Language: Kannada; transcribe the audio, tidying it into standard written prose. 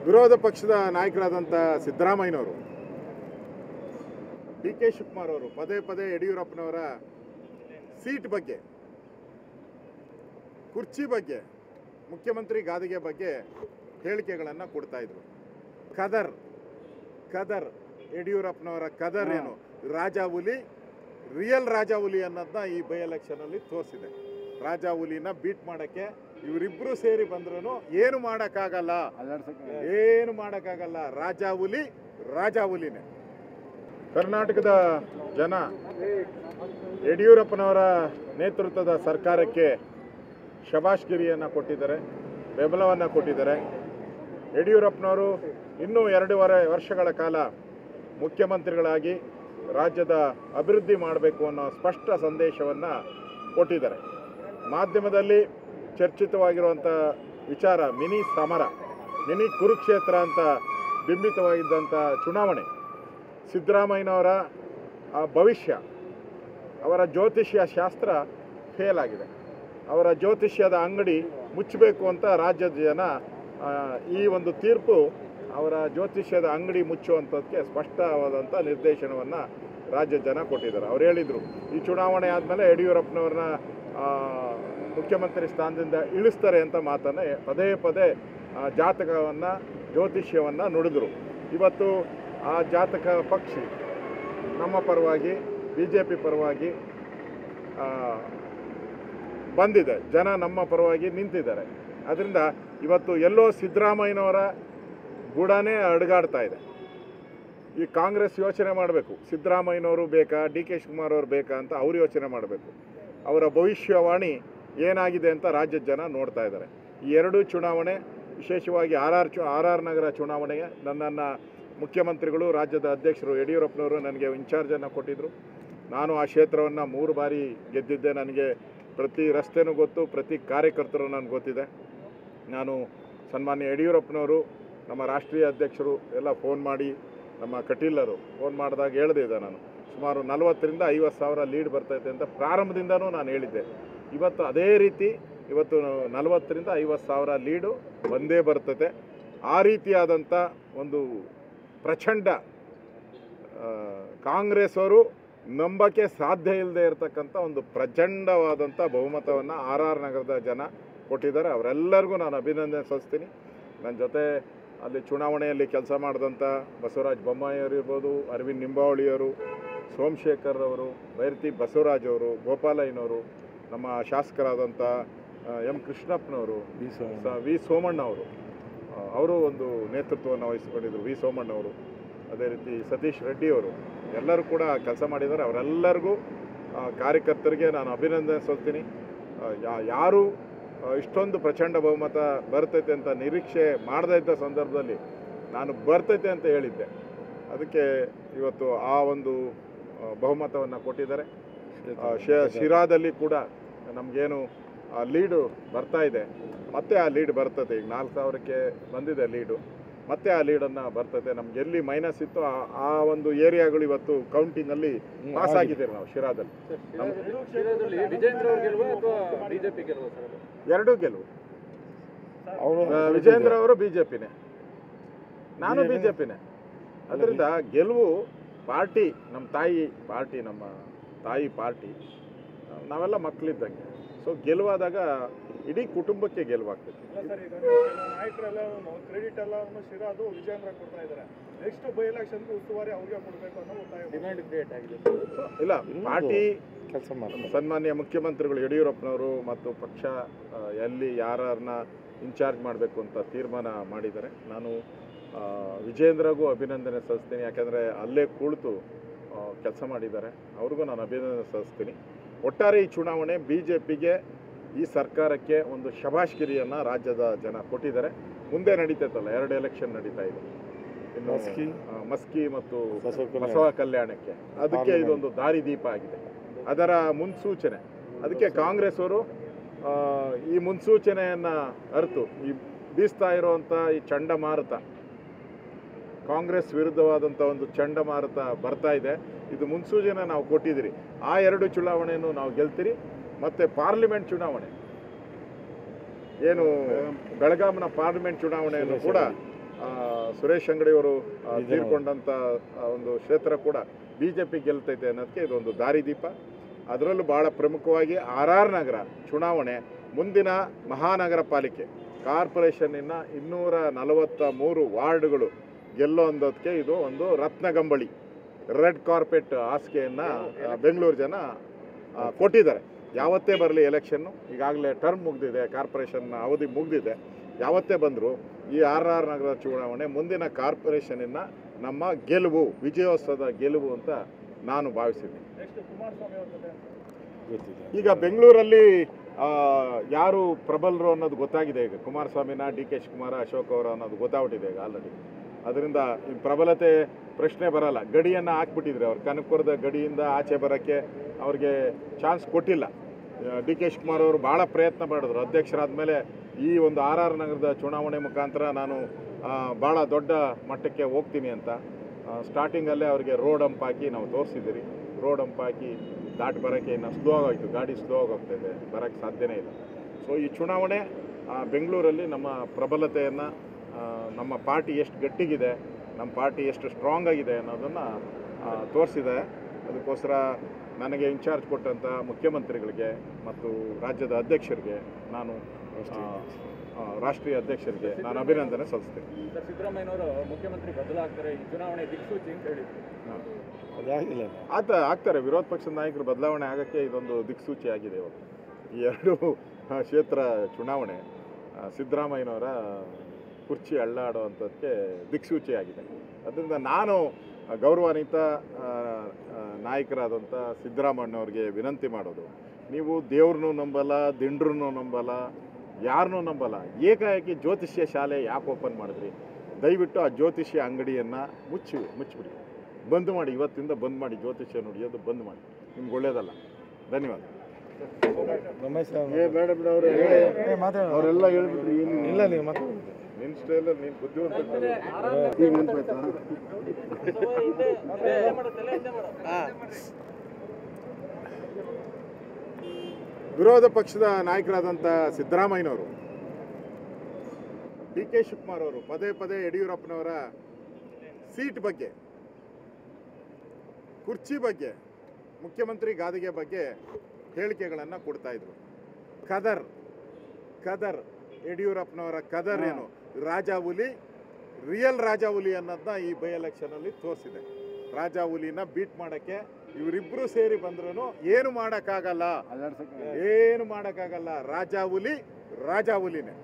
ವಿರೋಧ ಪಕ್ಷದ ನಾಯಕರಾದಂಥ ಸಿದ್ದರಾಮಯ್ಯನವರು, ಡಿ ಕೆ ಶಿವಕುಮಾರ್ ಅವರು ಪದೇ ಪದೇ ಯಡಿಯೂರಪ್ಪನವರ ಸೀಟ್ ಬಗ್ಗೆ, ಕುರ್ಚಿ ಬಗ್ಗೆ, ಮುಖ್ಯಮಂತ್ರಿ ಗಾದಿಗೆ ಬಗ್ಗೆ ಹೇಳಿಕೆಗಳನ್ನು ಕೊಡ್ತಾ ಇದ್ರು. ಕದರ್ ಯಡಿಯೂರಪ್ಪನವರ ಕದರ್ ಏನು ರಾಜಾಹುಲಿ, ರಿಯಲ್ ರಾಜಾಹುಲಿ ಅನ್ನೋದನ್ನ ಈ ಬೈ ಎಲೆಕ್ಷನಲ್ಲಿ ತೋರಿಸಿದೆ. ರಾಜಾಹುಲಿನ ಬೀಟ್ ಮಾಡೋಕ್ಕೆ ಇವರಿಬ್ಬರು ಸೇರಿ ಬಂದ್ರೂ ಏನು ಮಾಡೋಕ್ಕಾಗಲ್ಲ, ರಾಜಾಹುಲಿನೇ. ಕರ್ನಾಟಕದ ಜನ ಯಡಿಯೂರಪ್ಪನವರ ನೇತೃತ್ವದ ಸರ್ಕಾರಕ್ಕೆ ಶಬಾಷ್ಗಿರಿಯನ್ನು ಕೊಟ್ಟಿದ್ದಾರೆ, ಬೆಂಬಲವನ್ನು ಕೊಟ್ಟಿದ್ದಾರೆ. ಯಡಿಯೂರಪ್ಪನವರು ಇನ್ನೂ 2.5 ವರ್ಷಗಳ ಕಾಲ ಮುಖ್ಯಮಂತ್ರಿಗಳಾಗಿ ರಾಜ್ಯದ ಅಭಿವೃದ್ಧಿ ಮಾಡಬೇಕು ಅನ್ನೋ ಸ್ಪಷ್ಟ ಸಂದೇಶವನ್ನು ಕೊಟ್ಟಿದ್ದಾರೆ. ಮಾಧ್ಯಮದಲ್ಲಿ ಚರ್ಚಿತವಾಗಿರುವಂಥ ವಿಚಾರ ಮಿನಿ ಸಮರ, ಮಿನಿ ಕುರುಕ್ಷೇತ್ರ ಅಂತ ಬಿಂಬಿತವಾಗಿದ್ದಂಥ ಚುನಾವಣೆ, ಸಿದ್ದರಾಮಯ್ಯನವರ ಭವಿಷ್ಯ, ಅವರ ಜ್ಯೋತಿಷ್ಯ ಶಾಸ್ತ್ರ ಫೇಲ್ ಆಗಿದೆ. ಅವರ ಜ್ಯೋತಿಷ್ಯದ ಅಂಗಡಿ ಮುಚ್ಚಬೇಕು ಅಂತ ರಾಜ್ಯದ ಜನ ಈ ಒಂದು ತೀರ್ಪು ಅವರ ಜ್ಯೋತಿಷ್ಯದ ಅಂಗಡಿ ಮುಚ್ಚುವಂಥದ್ದಕ್ಕೆ ಸ್ಪಷ್ಟವಾದಂಥ ನಿರ್ದೇಶನವನ್ನು ರಾಜ್ಯದ ಜನ ಕೊಟ್ಟಿದ್ದಾರೆ. ಅವ್ರು ಹೇಳಿದರು, ಈ ಚುನಾವಣೆ ಆದಮೇಲೆ ಯಡಿಯೂರಪ್ಪನವ್ರನ್ನ ಮುಖ್ಯಮಂತ್ರಿ ಸ್ಥಾನದಿಂದ ಇಳಿಸ್ತಾರೆ ಅಂತ ಮಾತನ್ನು ಪದೇ ಪದೇ ಜಾತಕವನ್ನು, ಜ್ಯೋತಿಷ್ಯವನ್ನು ನುಡಿದರು. ಇವತ್ತು ಆ ಜಾತಕ ಪಕ್ಷಿ ನಮ್ಮ ಪರವಾಗಿ, BJP ಪರವಾಗಿ ಬಂದಿದೆ. ಜನ ನಮ್ಮ ಪರವಾಗಿ ನಿಂತಿದ್ದಾರೆ. ಅದರಿಂದ ಇವತ್ತು ಎಲ್ಲೋ ಸಿದ್ದರಾಮಯ್ಯನವರ ಗೂಡನೇ ಅಡುಗಾಡ್ತಾ ಇದೆ. ಈ ಕಾಂಗ್ರೆಸ್ ಯೋಚನೆ ಮಾಡಬೇಕು, ಸಿದ್ದರಾಮಯ್ಯನವರು ಬೇಕಾ, ಡಿ ಕೆ ಶಿವಕುಮಾರ್ ಅವರು ಬೇಕಾ ಅಂತ ಅವ್ರು ಯೋಚನೆ ಮಾಡಬೇಕು. ಅವರ ಭವಿಷ್ಯವಾಣಿ ಏನಾಗಿದೆ ಅಂತ ರಾಜ್ಯದ ಜನ ನೋಡ್ತಾ ಇದ್ದಾರೆ. ಈ ಎರಡೂ ಚುನಾವಣೆ, ವಿಶೇಷವಾಗಿ ಆರ್ ಆರ್ ನಗರ ಚುನಾವಣೆಗೆ ನನ್ನನ್ನು ಮುಖ್ಯಮಂತ್ರಿಗಳು, ರಾಜ್ಯದ ಅಧ್ಯಕ್ಷರು ಯಡಿಯೂರಪ್ಪನವರು ನನಗೆ ಇನ್ಚಾರ್ಜನ್ನು ಕೊಟ್ಟಿದ್ದರು. ನಾನು ಆ ಕ್ಷೇತ್ರವನ್ನು 3 ಬಾರಿ ಗೆದ್ದಿದ್ದೆ. ನನಗೆ ಪ್ರತಿ ರಸ್ತೆನೂ ಗೊತ್ತು, ಪ್ರತಿ ಕಾರ್ಯಕರ್ತರು ನನಗೆ ಗೊತ್ತಿದೆ. ನಾನು ಸನ್ಮಾನ್ಯ ಯಡಿಯೂರಪ್ಪನವರು, ನಮ್ಮ ರಾಷ್ಟ್ರೀಯ ಅಧ್ಯಕ್ಷರು ಎಲ್ಲ ಫೋನ್ ಮಾಡಿ, ನಮ್ಮ ಕಟೀಲರು ಫೋನ್ ಮಾಡಿದಾಗ ಹೇಳಿದೆ, ನಾನು ಸುಮಾರು 40,000 to 50,000 ಲೀಡ್ ಬರ್ತೈತೆ ಅಂತ ಪ್ರಾರಂಭದಿಂದನೂ ನಾನು ಹೇಳಿದ್ದೆ. ಇವತ್ತು ಅದೇ ರೀತಿ ಇವತ್ತು 40,000 to 50,000 ಲೀಡು ಬಂದೇ ಬರ್ತದೆ. ಆ ರೀತಿಯಾದಂಥ ಒಂದು ಪ್ರಚಂಡ ಕಾಂಗ್ರೆಸ್ ಅವರು ನಂಬಕ್ಕೆ ಸಾಧ್ಯ ಇಲ್ಲದೆ ಇರತಕ್ಕಂಥ ಒಂದು ಪ್ರಚಂಡವಾದಂಥ ಬಹುಮತವನ್ನು ಆರ್ ಆರ್ ನಗರದ ಜನ ಕೊಟ್ಟಿದ್ದಾರೆ. ಅವರೆಲ್ಲರಿಗೂ ನಾನು ಅಭಿನಂದನೆ ಸಲ್ಲಿಸ್ತೀನಿ. ನನ್ನ ಜೊತೆ ಅಲ್ಲಿ ಚುನಾವಣೆಯಲ್ಲಿ ಕೆಲಸ ಮಾಡಿದಂಥ ಬಸವರಾಜ ಬೊಮ್ಮಾಯಿ ಅವರು ಇರ್ಬೋದು, ಅರವಿಂದ್ ನಿಂಬಾವಳಿಯವರು, ಸೋಮಶೇಖರ್ ಅವರು, ಬೈರತಿ ಬಸವರಾಜ್ ಅವರು, ಗೋಪಾಲಯ್ಯನವರು, ನಮ್ಮ ಶಾಸಕರಾದಂಥ ಎಂ ಕೃಷ್ಣಪ್ಪನವರು, ವಿ ಸೋಮಣ್ಣ ಅವರು ಒಂದು ನೇತೃತ್ವವನ್ನು ವಹಿಸಿಕೊಂಡಿದ್ದರು. ವಿ ಸೋಮಣ್ಣವರು, ಅದೇ ರೀತಿ ಸತೀಶ್ ರೆಡ್ಡಿಯವರು ಎಲ್ಲರೂ ಕೂಡ ಕೆಲಸ ಮಾಡಿದ್ದಾರೆ. ಅವರೆಲ್ಲರಿಗೂ ಕಾರ್ಯಕರ್ತರಿಗೆ ನಾನು ಅಭಿನಂದನೆ ಸಲ್ಲಿಸ್ತೀನಿ. ಯಾರು ಇಷ್ಟೊಂದು ಪ್ರಚಂಡ ಬಹುಮತ ಬರ್ತೈತೆ ಅಂತ ನಿರೀಕ್ಷೆ ಮಾಡದೇ ಇದ್ದ ಸಂದರ್ಭದಲ್ಲಿ ನಾನು ಬರ್ತೈತೆ ಅಂತ ಹೇಳಿದ್ದೆ. ಅದಕ್ಕೆ ಇವತ್ತು ಆ ಒಂದು ಬಹುಮತವನ್ನು ಕೊಟ್ಟಿದ್ದಾರೆ. ಶಿರಾದಲ್ಲಿ ಕೂಡ ನಮಗೇನು ಲೀಡು ಬರ್ತಾ ಇದೆ, ಮತ್ತೆ ಆ ಲೀಡ್ ಬರ್ತದೆ. ಈಗ 4,000ಕ್ಕೆ ಬಂದಿದೆ ಲೀಡು, ಮತ್ತೆ ಆ ಲೀಡನ್ನು ಬರ್ತದೆ. ನಮ್ಗೆ ಎಲ್ಲಿ ಮೈನಸ್ ಇತ್ತು ಆ ಒಂದು ಏರಿಯಾಗಳು ಇವತ್ತು ಕೌಂಟಿಂಗಲ್ಲಿ ಪಾಸ್ ಆಗಿದ್ದೀರಿ ನಾವು ಶಿರಾದಲ್ಲಿ. ಎರಡೂ ಗೆಲುವು. ವಿಜೇಂದ್ರ ಅವರು BJPನೇ, ನಾನು BJPನೇ. ಅದರಿಂದ ಗೆಲುವು ಪಾರ್ಟಿ, ನಮ್ಮ ತಾಯಿ ಪಾರ್ಟಿ, ನಮ್ಮ ತಾಯಿ ಪಾರ್ಟಿ, ನಾವೆಲ್ಲ ಮಕ್ಕಳಿದ್ದಂಗೆ. ಸೊ ಗೆಲುವಾದಾಗ ಇಡೀ ಕುಟುಂಬಕ್ಕೆ ಗೆಲುವಾಗ್ತದೆ. ನಾಯಕರೆಲ್ಲ ಕ್ರೆಡಿಟ್ ಎಲ್ಲ ಶಿರಾದು ವಿಜೇಂದ್ರ ಕೊಡ್ತಾ ಇದ್ದಾರೆ. ನೆಕ್ಸ್ಟ್ ಬೈ ಎಲೆಕ್ಷನ್ಗೆ ಉಸ್ತುವಾರಿ ಅವ್ರಿಗೆ ಕೊಡಬೇಕು ಅನ್ನೋ ಡಿಮ್ಯಾಂಡ್ ಕ್ರಿಯೇಟ್ ಆಗಿದೆ. ಇಲ್ಲ, ಪಾರ್ಟಿ ಕೆಲಸ ಮಾಡಿ ಸನ್ಮಾನ್ಯ ಮುಖ್ಯಮಂತ್ರಿಗಳು ಯಡಿಯೂರಪ್ಪನವರು ಮತ್ತು ಪಕ್ಷ ಎಲ್ಲಿ ಯಾರನ್ನ ಇನ್ಚಾರ್ಜ್ ಮಾಡಬೇಕು ಅಂತ ತೀರ್ಮಾನ ಮಾಡಿದ್ದಾರೆ. ನಾನು ವಿಜೇಂದ್ರಗೂ ಅಭಿನಂದನೆ ಸಲ್ಲಿಸ್ತೀನಿ. ಯಾಕೆಂದರೆ ಅಲ್ಲೇ ಕುಳಿತು ಕೆಲಸ ಮಾಡಿದ್ದಾರೆ, ಅವ್ರಿಗೂ ನಾನು ಅಭಿನಂದನೆ ಸಲ್ಲಿಸ್ತೀನಿ. ಒಟ್ಟಾರೆ ಈ ಚುನಾವಣೆ BJPಗೆ, ಈ ಸರ್ಕಾರಕ್ಕೆ ಒಂದು ಶಬಾಷ್ಗಿರಿಯನ್ನು ರಾಜ್ಯದ ಜನ ಕೊಟ್ಟಿದ್ದಾರೆ. ಮುಂದೆ ನಡೀತೈತಲ್ಲ, 2 ಎಲೆಕ್ಷನ್ ನಡೀತಾ ಇದೆ, ಇನ್ನು ಮಸ್ಕಿ ಮತ್ತು ಬಸವ ಕಲ್ಯಾಣಕ್ಕೆ. ಅದಕ್ಕೆ ಇದೊಂದು ದಾರಿದೀಪ ಆಗಿದೆ, ಅದರ ಮುನ್ಸೂಚನೆ. ಅದಕ್ಕೆ ಕಾಂಗ್ರೆಸ್ ಅವರು ಈ ಮುನ್ಸೂಚನೆಯನ್ನು ಅರಿತು ಈ ಬೀಸ್ತಾ ಇರುವಂಥ ಈ ಚಂಡಮಾರುತ, ಕಾಂಗ್ರೆಸ್ ವಿರುದ್ಧವಾದಂಥ ಒಂದು ಚಂಡಮಾರುತ ಬರ್ತಾ ಇದೆ. ಇದು ಮುನ್ಸೂಚನೆ ನಾವು ಕೊಟ್ಟಿದ್ದೀರಿ. ಆ 2 ಚುನಾವಣೆಯನ್ನು ನಾವು ಗೆಲ್ತೀರಿ. ಮತ್ತು ಪಾರ್ಲಿಮೆಂಟ್ ಚುನಾವಣೆ ಏನು ಬೆಳಗಾಂನ ಪಾರ್ಲಿಮೆಂಟ್ ಚುನಾವಣೆಯನ್ನು ಕೂಡ ಸುರೇಶ್ ಅಂಗಡಿಯವರು ತೀರ್ಕೊಂಡಂಥ ಒಂದು ಕ್ಷೇತ್ರ ಕೂಡ BJP ಗೆಲ್ತೈತೆ ಅನ್ನೋದಕ್ಕೆ ಇದೊಂದು ದಾರಿದೀಪ. ಅದರಲ್ಲೂ ಭಾಳ ಪ್ರಮುಖವಾಗಿ RR ನಗರ ಚುನಾವಣೆ ಮುಂದಿನ ಮಹಾನಗರ ಪಾಲಿಕೆ ಕಾರ್ಪೊರೇಷನ್ನಿನ 243 ವಾರ್ಡ್ಗಳು ಗೆಲ್ಲೋ ಅಂದೋದಕ್ಕೆ ಇದು ಒಂದು ರತ್ನಗಂಬಳಿ ರೆಡ್ ಕಾರ್ಪೆಟ್ ಹಾಸಿಗೆಯನ್ನು ಬೆಂಗಳೂರು ಜನ ಕೊಟ್ಟಿದ್ದಾರೆ. ಯಾವತ್ತೇ ಬರಲಿ ಎಲೆಕ್ಷನ್ನು, ಈಗಾಗಲೇ ಟರ್ಮ್ ಮುಗಿದಿದೆ, ಕಾರ್ಪೊರೇಷನ್ನ ಅವಧಿ ಮುಗಿದಿದೆ, ಯಾವತ್ತೇ ಬಂದರೂ ಈ RR ನಗರ ಚುನಾವಣೆ ಮುಂದಿನ ಕಾರ್ಪೊರೇಷನ್ನಿನ ನಮ್ಮ ಗೆಲುವು, ವಿಜಯೋತ್ಸವದ ಗೆಲುವು ಅಂತ ನಾನು ಭಾವಿಸಿದ್ದೀನಿ. ನೆಕ್ಸ್ಟ್ ಕುಮಾರಸ್ವಾಮಿ ಅವ್ರ ಜೊತೆ ಈಗ ಬೆಂಗಳೂರಲ್ಲಿ ಯಾರು ಪ್ರಬಲರು ಅನ್ನೋದು ಗೊತ್ತಾಗಿದೆ. ಈಗ ಕುಮಾರಸ್ವಾಮಿನ DK ಶಿವಕುಮಾರ, ಅಶೋಕ್ ಅವರ ಅನ್ನೋದು ಗೊತ್ತಾಗ್ಬಿಟ್ಟಿದೆ ಈಗ ಆಲ್ರೆಡಿ. ಅದರಿಂದ ಈ ಪ್ರಬಲತೆ ಪ್ರಶ್ನೆ ಬರಲ್ಲ. ಗಡಿಯನ್ನು ಹಾಕ್ಬಿಟ್ಟಿದ್ರೆ ಅವ್ರು ಕನಕಪುರದ ಗಡಿಯಿಂದ ಆಚೆ ಬರೋಕ್ಕೆ ಅವ್ರಿಗೆ ಚಾನ್ಸ್ ಕೊಟ್ಟಿಲ್ಲ. DK ಶಿವಕುಮಾರ್ ಅವರು ಭಾಳ ಪ್ರಯತ್ನ ಮಾಡಿದ್ರು. ಅಧ್ಯಕ್ಷರಾದ ಮೇಲೆ ಈ ಒಂದು RR ನಗರದ ಚುನಾವಣೆ ಮುಖಾಂತರ ನಾನು ಭಾಳ ದೊಡ್ಡ ಮಟ್ಟಕ್ಕೆ ಹೋಗ್ತೀನಿ ಅಂತ ಸ್ಟಾರ್ಟಿಂಗಲ್ಲೇ ಅವರಿಗೆ ರೋಡ್ ಹಂಪ್ ಹಾಕಿ ನಾವು ತೋರಿಸಿದ್ದೀರಿ. ರೋಡ್ ಹಂಪ್ ಹಾಕಿ ದಾಟಿ ಬರೋಕ್ಕೆ ಇನ್ನು ಸ್ಲೋ ಆಗೋಯ್ತು, ಗಾಡಿ ಸ್ಲೋ ಆಗೋಗ್ತಾಯಿದೆ, ಬರೋಕ್ಕೆ ಸಾಧ್ಯನೇ ಇಲ್ಲ. ಸೊ ಈ ಚುನಾವಣೆ ಬೆಂಗಳೂರಲ್ಲಿ ನಮ್ಮ ಪ್ರಬಲತೆಯನ್ನು, ನಮ್ಮ ಪಾರ್ಟಿ ಎಷ್ಟು ಗಟ್ಟಿಗಿದೆ, ನಮ್ಮ ಪಾರ್ಟಿ ಎಷ್ಟು ಸ್ಟ್ರಾಂಗ್ ಆಗಿದೆ ಅನ್ನೋದನ್ನು ತೋರಿಸಿದೆ. ಅದಕ್ಕೋಸ್ಕರ ನನಗೆ ಇನ್ಚಾರ್ಜ್ ಕೊಟ್ಟಂಥ ಮುಖ್ಯಮಂತ್ರಿಗಳಿಗೆ ಮತ್ತು ರಾಜ್ಯದ ಅಧ್ಯಕ್ಷರಿಗೆ ನಾನು ರಾಷ್ಟ್ರೀಯ ಅಧ್ಯಕ್ಷರಿಗೆ ನಾನು ಅಭಿನಂದನೆ ಸಲ್ಲಿಸ್ತೇನೆ. ಸಿದ್ದರಾಮಯ್ಯನವರು ಮುಖ್ಯಮಂತ್ರಿ ಬದಲಾಗ್ತಾರೆ, ಈ ಚುನಾವಣೆ ದಿಕ್ಸೂಚಿ ಅಂತ ಹೇಳಿದ್ರು. ಆಗ್ತಾರೆ. ವಿರೋಧ ಪಕ್ಷದ ನಾಯಕರು ಬದಲಾವಣೆ ಆಗೋಕ್ಕೆ ಇದೊಂದು ದಿಕ್ಸೂಚಿ ಆಗಿದೆ. ಇವತ್ತು ಈ 2 ಕ್ಷೇತ್ರ ಚುನಾವಣೆ ಸಿದ್ದರಾಮಯ್ಯನವರ ಕುರ್ಚಿ ಅಳ್ಳಾಡುವಂಥದ್ದಕ್ಕೆ ದಿಕ್ಸೂಚಿ ಆಗಿದೆ. ಅದರಿಂದ ನಾನು ಗೌರವಾನ್ವಿತ ನಾಯಕರಾದಂಥ ಸಿದ್ದರಾಮಯ್ಯನವ್ರಿಗೆ ವಿನಂತಿ ಮಾಡೋದು, ನೀವು ದೇವ್ರನ್ನೂ ನಂಬಲ್ಲ, ದಿಂಡ್ರನ್ನೂ ನಂಬಲ್ಲ, ಯಾರನ್ನೂ ನಂಬಲ್ಲ, ಏಕಾಏಕಿ ಜ್ಯೋತಿಷ್ಯ ಶಾಲೆ ಯಾಕೆ ಓಪನ್ ಮಾಡಿದ್ರಿ? ದಯವಿಟ್ಟು ಆ ಜ್ಯೋತಿಷ್ಯ ಅಂಗಡಿಯನ್ನು ಮುಚ್ಚಿಬಿಡಿ, ಬಂದ್ ಮಾಡಿ. ಇವತ್ತಿಂದ ಬಂದ್ ಮಾಡಿ, ಜ್ಯೋತಿಷ್ಯ ನುಡಿಯೋದು ಬಂದ್ ಮಾಡಿ. ನಿಮ್ಗೆ ಒಳ್ಳೇದಲ್ಲ. ಧನ್ಯವಾದ. ಅವರೆಲ್ಲ ಹೇಳ್ಬಿಟ್ರಿ, ಇಲ್ಲ ನೀವು ಮತ್ತೆ ನಿನ್ನ ಸ್ಟೈಲಲ್ಲಿ ನೀನು ಬುದ್ಧಿವಂತ. ವಿರೋಧ ಪಕ್ಷದ ನಾಯಕರಾದಂಥ ಸಿದ್ದರಾಮಯ್ಯನವರು, DK ಶಿವಕುಮಾರ್ ಅವರು ಪದೇ ಪದೇ ಯಡಿಯೂರಪ್ಪನವರ ಸೀಟ್ ಬಗ್ಗೆ, ಕುರ್ಚಿ ಬಗ್ಗೆ, ಮುಖ್ಯಮಂತ್ರಿ ಗಾದಿಗೆ ಬಗ್ಗೆ ಹೇಳಿಕೆಗಳನ್ನು ಕೊಡ್ತಾ ಇದ್ರು. ಕದರ್ ಯಡಿಯೂರಪ್ಪನವರ ಕದರ್ ಏನು, ರಾಜಾಹುಲಿ, ರಿಯಲ್ ರಾಜಾಹುಲಿ ಅನ್ನೋದನ್ನ ಈ ಬೈ ಎಲೆಕ್ಷನಲ್ಲಿ ತೋರಿಸಿದೆ. ರಾಜಾಹುಲಿನ ಬೀಟ್ ಮಾಡೋಕ್ಕೆ ಇವರಿಬ್ಬರು ಸೇರಿ ಬಂದ್ರೂ ಏನು ಮಾಡೋಕ್ಕಾಗಲ್ಲ. ರಾಜಾಹುಲಿನೇ.